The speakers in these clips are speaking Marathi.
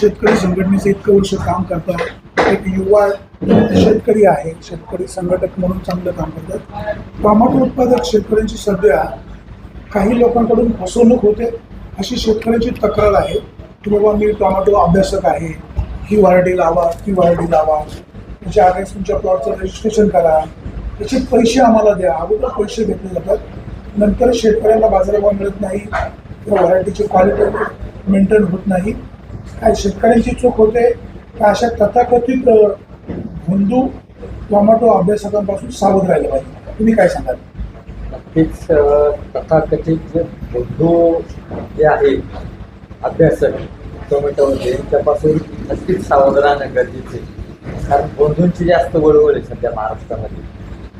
शेतकरी संघटनेचं इतकं वर्ष काम करतात, एक युवा शेतकरी आहे, शेतकरी संघटक म्हणून चांगलं काम करतात. टोमॅटो उत्पादक शेतकऱ्यांची सध्या काही लोकांकडून फसवणूक होते अशी शेतकऱ्यांची तक्रार आहे की बाबा मी टोमॅटो अभ्यासक आहे, ही व्हरायटी लावा, ती व्हरायटी लावा, त्याच्या आधीच तुमच्या प्लॉटचं रजिस्ट्रेशन करा, त्याचे पैसे आम्हाला द्या. अगोदर पैसे घेतले जातात, नंतर शेतकऱ्यांना बाजारभाव मिळत नाही किंवा व्हरायटीची क्वालिटी मेंटेन होत नाही. काय शेतकऱ्यांची चूक होते का अशा तथाकथित हिंदू टोमॅटो अभ्यासकांपासून सावध राहिलं पाहिजे? तुम्ही काय सांगाल? नक्कीच तथाकथित जे बंधू जे आहे अभ्यासक टोमॅटोमध्ये त्यांच्यापासून नक्कीच सावध राहणं गरजेचे आहे. कारण बंधूंची जास्त वळवळ आहे सध्या महाराष्ट्रामध्ये.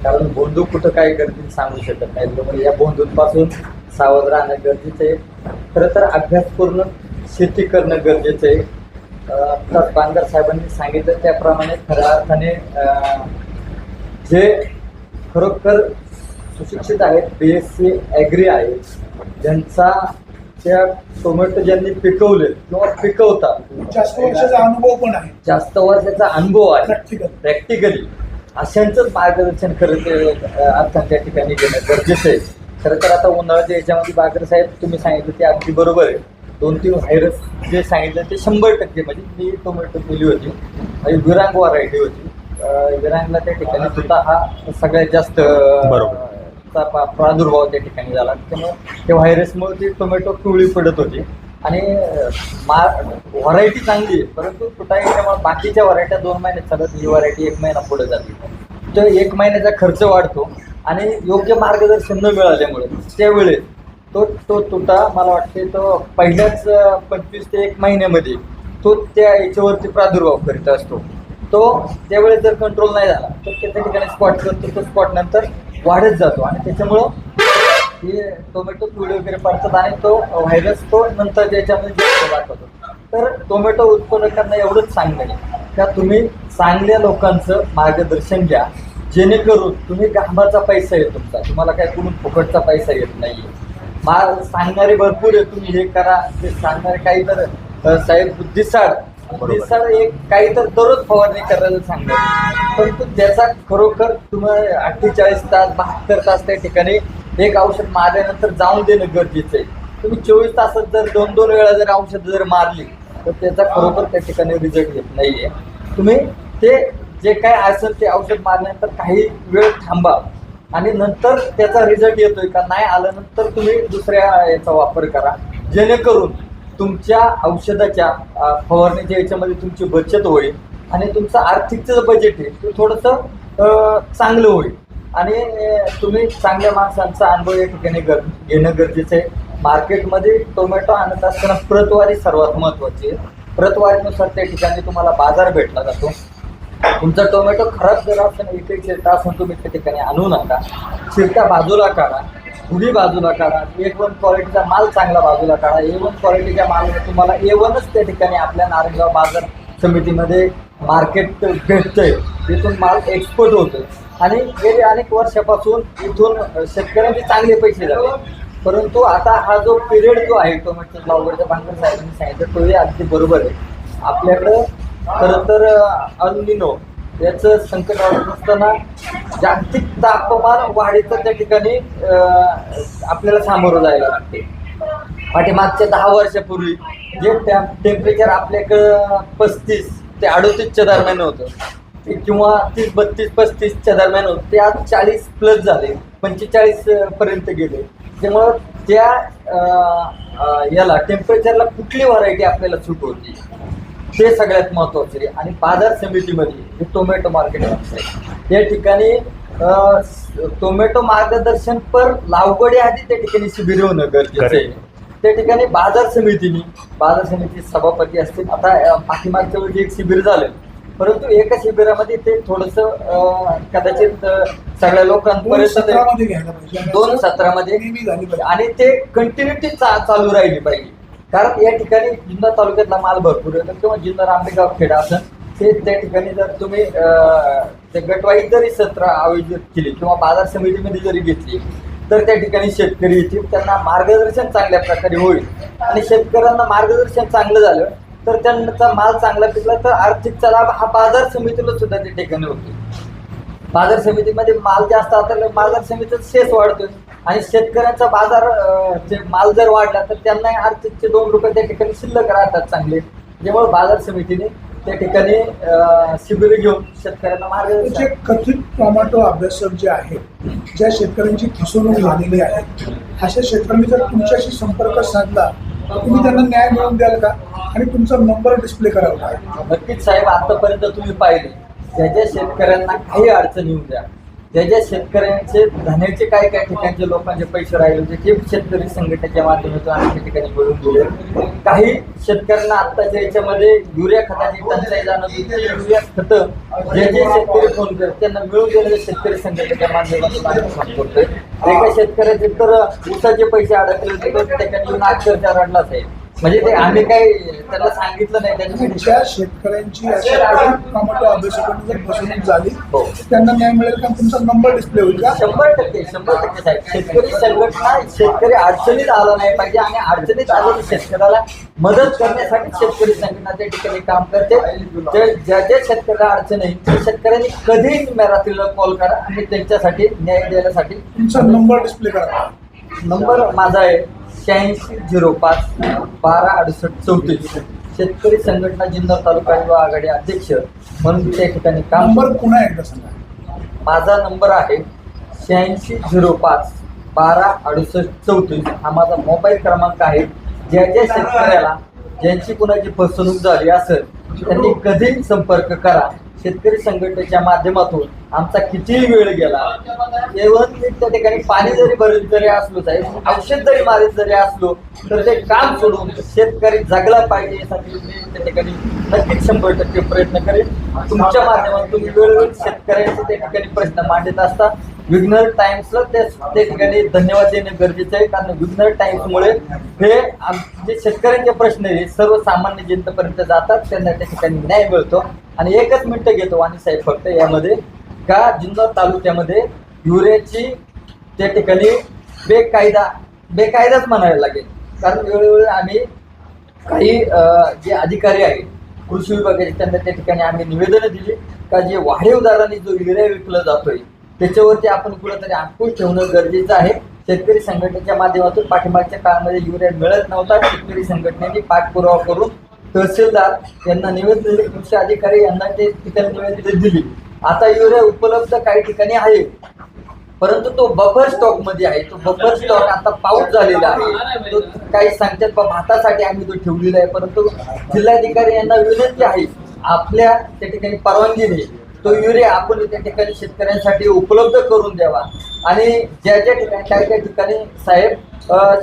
कारण बंधू कुठं काय करतील सांगू शकत नाही, त्यामुळे या बंधूंपासून सावध राहणं गरजेचं आहे. खरं तर अभ्यासपूर्ण शेती करणं गरजेचं आहे. आता बांगर साहेबांनी सांगितलं त्याप्रमाणे खऱ्या अर्थाने जे खरोखर सुशिक्षित आहेत, BSc ॲग्री आहेत, ज्यांचा त्या टोमॅटो ज्यांनी पिकवले किंवा पिकवतात, जास्त वर्षाचा अनुभव पण आहे, जास्त वर्षाचा अनुभव आहे प्रॅक्टिकली, अशांचंच मार्गदर्शन अर्थात त्या ठिकाणी घेणं गरजेचं आहे. खरं तर आता उन्हाळ्याच्या याच्यामध्ये बागर साहेब तुम्ही सांगितलं ते अगदी बरोबर आहे. 2-3 व्हायरस जे सांगितलं ते 100% म्हणजे मी टोमॅटो केली होती, म्हणजे विरांग व्हरायटी होती. विरांगला त्या ठिकाणी सुद्धा हा सगळ्यात जास्त प्रादुर्भाव त्या ठिकाणी झाला. त्यामुळे त्या व्हायरसमुळे ती टोमॅटो पिवळी पडत होती आणि व्हरायटी चांगली आहे, परंतु तुटाई त्यामुळे बाकीच्या व्हरायट्या 2 महिन्यात चालत, ही व्हरायटी 1 महिना पुढे जाते. तर 1 महिन्याचा खर्च वाढतो आणि योग्य मार्गदर्शन न मिळाल्यामुळे त्यावेळेस तो तुटा मला वाटते तो पहिल्याच 25 ते 1 महिन्यामध्ये तो त्या याच्यावरती प्रादुर्भाव करीत असतो. तो त्यावेळेस जर कंट्रोल नाही झाला तर त्या ठिकाणी स्पॉट करतो, तो स्पॉट नंतर वाढत जातो आणि त्याच्यामुळं हे टोमॅटो पिवळे वगैरे पडतात आणि तो व्हायरस तो नंतर त्याच्यामध्ये जास्त दाखवतो. तर टोमॅटो उत्पादकांना एवढंच सांगणं आहे का तुम्ही चांगल्या लोकांचं मार्गदर्शन घ्या, जेणेकरून तुम्ही घामाचा पैसा आहे तुमचा, तुम्हाला काय कुठून फुकटचा पैसा येत नाही. सांगणारे भरपूर आहे, तुम्ही हे करा ते सांगणारे काही तर साहेब बुद्धिसाड एक काही तर दररोज फवारणी करायला सांगणार, परंतु त्याचा खरोखर तुम्हाला 48 तास 72 तास त्या ठिकाणी एक औषध मारल्यानंतर जाऊन देणं गरजेचं आहे. तुम्ही 24 तासात जर 2-2 वेळा जर औषध जर मारली तर त्याचा खरोखर त्या ठिकाणी रिझल्ट येत नाहीये. तुम्ही ते जे काय असेल ते औषध मारल्यानंतर काही वेळ थांबा आणि नंतर त्याचा रिझल्ट येतोय का नाही आलं नंतर तुम्ही दुसऱ्या याचा वापर करा, जेणेकरून तुमच्या औषधाच्या फवारणीच्या याच्यामध्ये तुमची बचत होईल आणि तुमचं आर्थिकचं बजेट आहे ते थोडंसं चांगलं होईल आणि तुम्ही चांगल्या माणसांचा अनुभव या ठिकाणी घेणं गरजेचं आहे. मार्केटमध्ये टोमॅटो आणत असताना प्रतवारी सर्वात महत्त्वाची आहे. प्रतवारीनुसार त्या ठिकाणी तुम्हाला बाजार भेटला जातो. तुमचा टोमॅटो खराब जर असेल, एक चिरता असून तुम्ही त्या ठिकाणी आणू नका. चिरता बाजूला काढा, उभी बाजूला काढा, A1 क्वालिटीचा माल चांगला बाजूला काढा. A1 क्वालिटीच्या मालाला तुम्हाला A1च त्या ठिकाणी आपल्या नारायणगाव बाजार समितीमध्ये मार्केट भेटतंय, तिथून माल एक्सपोर्ट होतोय आणि गेले अनेक वर्षापासून इथून शेतकऱ्यांचे चांगले पैसे झाले. परंतु आता हा जो पिरियड जो आहे टोमॅटो लागवडच्या बांगर साहेबांनी सांगितलं तोही अगदी बरोबर आहे. आपल्याकडं खरं तर अल्निनो याचं संकट वाढत असताना जागतिक तापमान वाढीचं त्या ठिकाणी आपल्याला सामोरं जायला लागते. पाठीमागच्या 10 वर्षापूर्वी जे टेम्परेचर आपल्याकडं 35 ते 38च्या दरम्यान होतं किंवा 30-32-35च्या दरम्यान होतं, ते आज 40+ झाले, 45 पर्यंत गेले. त्यामुळं त्या याला टेम्परेचरला कुठली व्हरायटी आपल्याला सूट होती ते सगळ्यात महत्त्वाचे. आणि बाजार समितीमध्ये जे टोमॅटो मार्केट आहे या ठिकाणी टोमॅटो मार्गदर्शन पर लागवडीआधी त्या ठिकाणी शिबिर होणं गरजेचं आहे. त्या ठिकाणी बाजार समिती सभापती असतील. आता पाठीमागच्या वेळी एक शिबिर झालं, परंतु एका शिबिरामध्ये ते थोडंसं कदाचित सगळ्या लोकांपर्यंत 2 सत्रामध्ये आणि ते कंटिन्युटी चालू राहिली पाहिजे. कारण या ठिकाणी जुन्नर तालुक्यातला माल भरपूर येतो किंवा जुन्नर आंबेगाव खेडा असेल ते त्या ठिकाणी जर तुम्ही ते गटवाईज जरी सत्र आयोजित केली किंवा बाजार समितीमध्ये जरी घेतली तर त्या ठिकाणी शेतकरी येतील, त्यांना मार्गदर्शन चांगल्या प्रकारे होईल आणि शेतकऱ्यांना मार्गदर्शन चांगलं झालं तर त्यांचा माल चांगला पिकला तर आर्थिकचा लाभ हा बाजार समितीला सुद्धा त्या ठिकाणी होतो. बाजार समितीमध्ये माल जास्त आता बाजार समितीचा शेस वाढतोय आणि शेतकऱ्यांचा बाजार माल जर वाढला तर त्यांना आर्थिकचे 2 रुपये त्या ठिकाणी शिल्लक राहतात चांगले. त्यामुळे बाजार समितीने त्या ठिकाणी शिबिर घेऊन शेतकऱ्यांना मार्गदर्शन. जे कथित टोमॅटो अभ्यासक जे आहेत, ज्या शेतकऱ्यांची फसवणूक झालेली आहे, अशा शेतकऱ्यांनी जर तुमच्याशी संपर्क साधला तुम्ही त्यांना न्याय मिळवून द्याल का आणि तुमचा नंबर डिस्प्ले कराल का? नक्कीच साहेब, आतापर्यंत तुम्ही पाहिले ज्या शेतकऱ्यांना काही अडचण येऊ द्या, ज्या शेतकऱ्यांचे धन्याचे काय ठिकाणचे लोकांचे पैसे राहिले होते ते शेतकरी संघटनेच्या माध्यमातून आम्ही त्या ठिकाणी मिळवून दिले. काही शेतकऱ्यांना आत्ताच्या याच्यामध्ये युरिया खताची टंचाई जाणवली, युरिया खतं जे शेतकरी फोन करतात त्यांना मिळवून दिलेले शेतकरी संघटनेच्या माध्यमातून आम्ही काम करतोय. एका शेतकऱ्याचे तर ऊसाचे पैसे अडकले होते तर त्या ठिकाणी येऊन अक्षरशः रडलाच आहे. म्हणजे ते आम्ही काही त्यांना सांगितलं नाही. त्याच्यासाठी ज्या शेतकऱ्यांची अशा टोमॅटो अभ्यासकांनी जर फसवणूक झाली त्यांना न्याय मिळेल का? तुमचा नंबर डिस्प्ले होईल का? 100% साहेब. शेतकरी संघटना शेतकरी अडचणीत आला नाही पाहिजे आणि अडचणीत आलेल्या शेतकऱ्याला मदत करण्यासाठी शेतकरी संघटना त्या ठिकाणी काम करते. ज्या शेतकऱ्याला अडचण आहे त्या शेतकऱ्यांनी कधीही रात्रीला कॉल करा आणि त्यांच्यासाठी न्याय देण्यासाठी. तुमचा नंबर डिस्प्ले करा. नंबर माझा आहे 8605 126834. शेतकरी संघटना जुन्नर तालुका युवा आघाडी अध्यक्ष म्हणून त्या ठिकाणी काम. नंबर पुन्हा एकदा सांगा. माझा नंबर आहे 8605 126834. हा माझा मोबाईल क्रमांक आहे. ज्या शेतकऱ्याला ज्यांची कुणाची फसवणूक झाली असेल त्यांनी कधीही संपर्क करा. शेतकरी संघटनेच्या माध्यमातून आमचा कितीही वेळ गेला, एवढं त्या ठिकाणी पाणी जरी भरत जरी असलो साहेब, औषध जरी मारित जरी असलो तर ते काम सोडून शेतकरी जगला पाहिजे यासाठी मी त्या ठिकाणी नक्कीच 100% प्रयत्न करेन. तुमच्या माध्यमातून तुम्ही वेळोवेळी शेतकऱ्यांचे त्या ठिकाणी प्रश्न मांडत असता. विघ्नर टाइम्सला त्या ठिकाणी धन्यवाद देणं गरजेचं आहे, कारण विघ्नर टाइम्समुळे हे जे शेतकऱ्यांचे प्रश्न आहे सर्वसामान्य जनतेपर्यंत जातात, त्यांना त्या ठिकाणी न्याय मिळतो. आणि एकच मिनिटं घेतो आणि साहेब फक्त यामध्ये का जुन्नर तालुक्यामध्ये युरियाची त्या ठिकाणी बेकायदाच म्हणायला लागेल. कारण वेळोवेळी आम्ही काही जे अधिकारी आहेत कृषी विभागाचे त्यांना त्या ठिकाणी आम्ही निवेदनं दिली का जे वाढीव दराने जो युरिया विकला जातोय त्याच्यावरती आपण कुठेतरी अंकुश ठेवणं गरजेचं आहे. शेतकरी संघटनेच्या माध्यमातून पाठीमागच्या काळामध्ये युरिया मिळत नव्हता. शेतकरी संघटनेने पाठपुरावा करून तहसीलदार यांना निवेदन दिले, कृषी अधिकारी यांना ते ठिकाणी निवेदन दिली. आता युरिया उपलब्ध काही ठिकाणी आहे, परंतु तो बफर स्टॉक मध्ये आहे. तो बफर स्टॉक आता पाऊस झालेला आहे. तो काही सांगतात बा भातासाठी आम्ही तो ठेवलेला आहे, परंतु जिल्हाधिकारी यांना विनंती आहे आपल्या त्या ठिकाणी परवानगीने तो युरिया आपण त्या ठिकाणी शेतकऱ्यांसाठी उपलब्ध करून द्यावा. आणि ज्या ठिकाणी काही ठिकाणी साहेब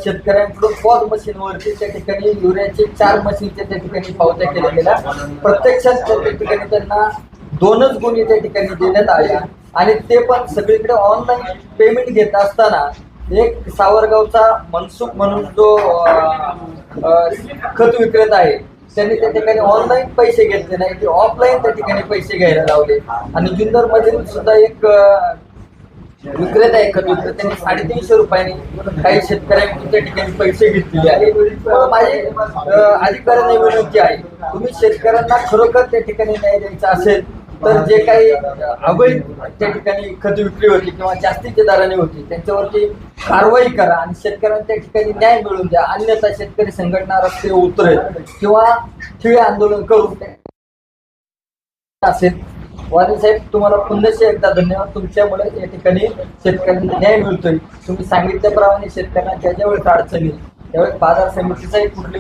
शेतकऱ्यांकडून पॉज मशीनवरती त्या ठिकाणी युरियाचे 4 मशीनच्या त्या ठिकाणी पावत्या केल्या गेल्या. प्रत्यक्षात त्या ठिकाणी त्यांना 2च गुणी त्या ठिकाणी देण्यात आल्या आणि ते पण सगळीकडे ऑनलाईन पेमेंट घेत असताना एक सावरगावचा मनसुख म्हणून जो खत विक्रेता आहे त्यांनी त्या ठिकाणी ऑनलाईन पैसे घेतले नाही, ते ऑफलाईन त्या ठिकाणी पैसे घ्यायला लावले. आणि जुन्नर मधील सुद्धा एक विक्रेता आहे खत विक्रेता, त्यांनी 350 रुपयांनी काही शेतकऱ्यांकडून त्या ठिकाणी पैसे घेतलेले आहेत. माझी अधिकाऱ्यांना विनंती आहे, तुम्ही शेतकऱ्यांना खरोखर त्या ठिकाणी न्याय द्यायचा असेल तर जे काही अवैध त्या ठिकाणी खत विक्री होती किंवा जास्तीच्या दराने होती त्यांच्यावरती कारवाई करा आणि शेतकऱ्यांना त्या ठिकाणी न्याय मिळवून द्या. अन्यथा शेतकरी संघटना रस्ते उतरेल किंवा ठिळे आंदोलन करून असेल. वाणी साहेब, तुम्हाला पुन्हा एकदा धन्यवाद. तुमच्यामुळे या ठिकाणी शेतकऱ्यांना न्याय मिळतोय. तुम्ही सांगितल्याप्रमाणे शेतकऱ्यांना ज्या वेळेस अडचणी त्यावेळेस बाजार समितीचाही कुठले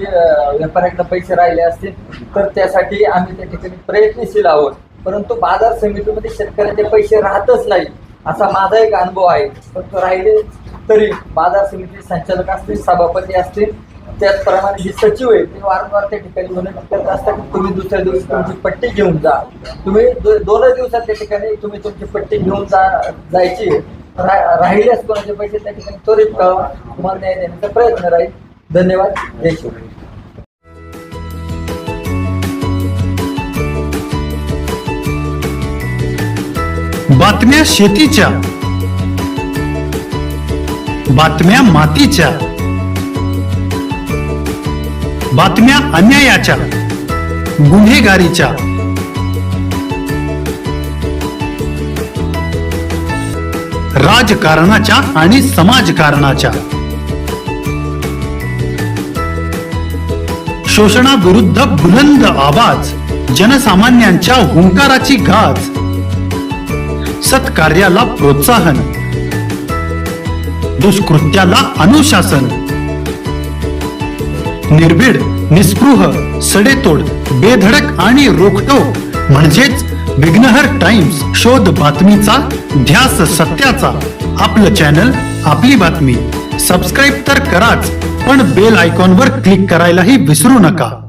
व्यापाऱ्याकडे पैसे राहिले असतील तर त्यासाठी आम्ही त्या ठिकाणी प्रयत्नशील आहोत. परंतु बाजार समितीमध्ये शेतकऱ्याचे पैसे राहतच नाही असा माझा एक अनुभव आहे. परंतु राहिले तरी बाजार समिती संचालक असतील, सभापती असतील, त्याचप्रमाणे जे सचिव आहेत ते वारंवार त्या ठिकाणी विनंती करत असतात की तुम्ही दुसऱ्या दिवशी तुमची पट्टी घेऊन जा. तुम्ही 2च दिवसात त्या ठिकाणी तुम्ही तुमची पट्टी घेऊन जायची. राहिल्यास कोणाचे पैसे त्या ठिकाणी त्वरित कळवा, तुम्हाला न्याय देण्याचा प्रयत्न राहील. धन्यवाद. जय शिवराय. बातम्या शेतीच्या, बातम्या मातीच्या, बातम्या अन्यायाच्या, गुन्हेगारीच्या, राजकारणाच्या आणि समाजकारणाच्या, शोषणाविरुद्ध बुलंद आवाज, जनसामान्यांच्या हुंकाराची गाज, सत्कार्याला प्रोत्साहन, दुष्कृत्याला अनुशासन, निर्भीड, निस्पृह, सडेतोड, बेधडक आणि रोखटोक म्हणजेच विघ्नहर टाइम्स. शोध बातमीचा, ध्यास सत्याचा. आपलं चॅनल, आपली बातमी. सबस्क्राईब तर कराच, पण बेल आयकॉनवर क्लिक करायलाही विसरू नका.